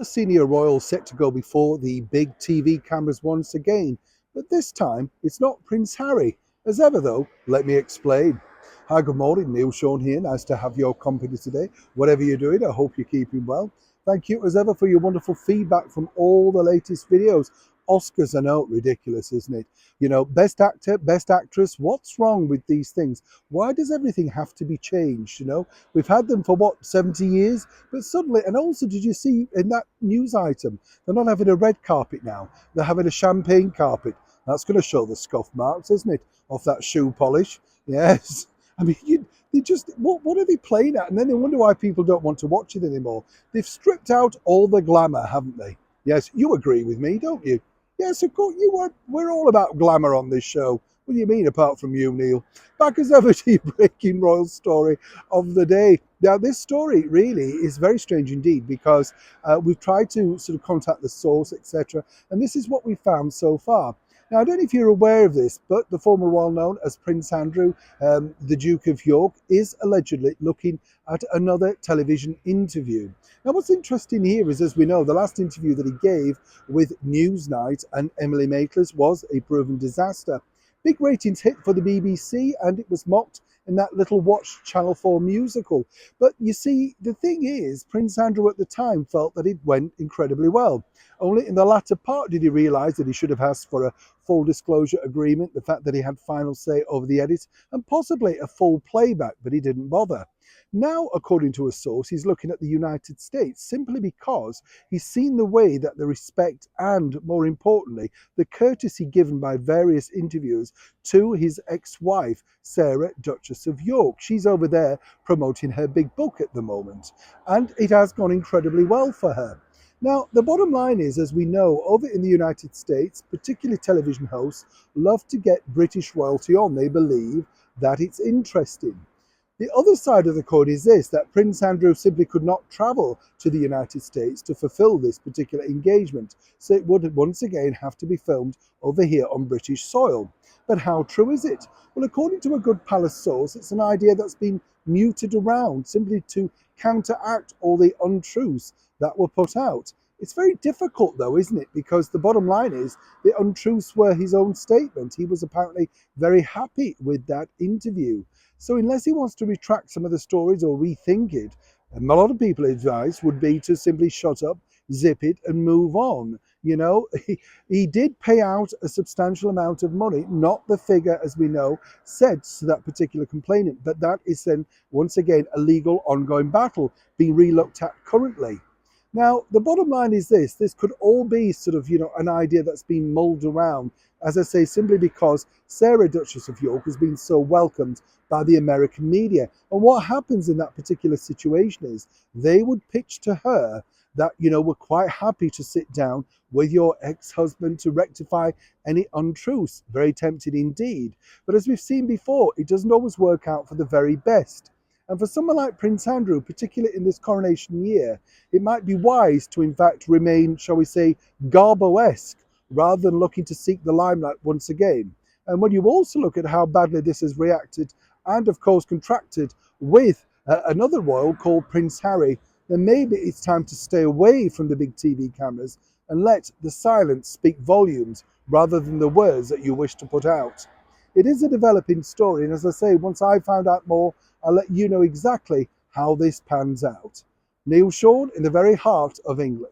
The senior royal set to go before the big TV cameras once again, but this time it's not Prince Harry. As ever though, let me explain. Hi, good morning, Neil Sean here. Nice to have your company today. Whatever you're doing, I hope you're keeping well. Thank you as ever for your wonderful feedback from all the latest videos. Oscars, I know, ridiculous, isn't it? You know, best actor, best actress, what's wrong with these things? Why does everything have to be changed, you know? We've had them for what, 70 years? But suddenly, and also, did you see in that news item, they're not having a red carpet now, they're having a champagne carpet. That's going to show the scuff marks, isn't it, off that shoe polish? Yes. I mean, they just, what are they playing at? And then they wonder why people don't want to watch it anymore. They've stripped out all the glamour, haven't they? Yes, you agree with me, don't you? Yes, of course, we're all about glamour on this show. What do you mean, apart from you, Neil? Back as ever to your breaking royal story of the day. Now, this story really is very strange indeed because we've tried to sort of contact the source, etc. And this is what we found so far. Now, I don't know if you're aware of this, but the former royal known as Prince Andrew, the Duke of York, is allegedly looking at another television interview. Now, what's interesting here is, as we know, the last interview that he gave with Newsnight and Emily Maitlis was a proven disaster. Big ratings hit for the BBC, and it was mocked in that little watch Channel 4 musical. But you see, the thing is, Prince Andrew at the time felt that it went incredibly well. Only in the latter part did he realise that he should have asked for a full disclosure agreement, the fact that he had final say over the edit, and possibly a full playback, but he didn't bother. Now, according to a source, he's looking at the United States simply because he's seen the way that the respect and, more importantly, the courtesy given by various interviewers to his ex-wife, Sarah, Duchess of York. She's over there promoting her big book at the moment, and it has gone incredibly well for her. Now, the bottom line is, as we know, over in the United States, particularly television hosts love to get British royalty on. They believe that it's interesting. The other side of the coin is this, that Prince Andrew simply could not travel to the United States to fulfill this particular engagement, so it would once again have to be filmed over here on British soil. But how true is it? Well, according to a good palace source, it's an idea that's been muted around simply to counteract all the untruths that were put out. It's very difficult though, isn't it? Because the bottom line is the untruths were his own statement. He was apparently very happy with that interview. So unless he wants to retract some of the stories or rethink it, a lot of people's advice would be to simply shut up, zip it and move on. You know, he did pay out a substantial amount of money, not the figure, as we know, said to that particular complainant, but that is then, once again, a legal ongoing battle being re-looked at currently. Now, the bottom line is this could all be sort of, you know, an idea that's been mulled around, as I say, simply because Sarah, Duchess of York, has been so welcomed by the American media. And what happens in that particular situation is they would pitch to her that, you know, we're quite happy to sit down with your ex-husband to rectify any untruths. Very tempting indeed. But as we've seen before, it doesn't always work out for the very best. And for someone like Prince Andrew, particularly in this coronation year, it might be wise to in fact remain, shall we say, Garbo-esque, rather than looking to seek the limelight once again. And when you also look at how badly this has reacted and of course contracted with another royal called Prince Harry, then maybe it's time to stay away from the big TV cameras and let the silence speak volumes rather than the words that you wish to put out. It is a developing story, and as I say, once I find out more, I'll let you know exactly how this pans out. Neil Sean in the very heart of England.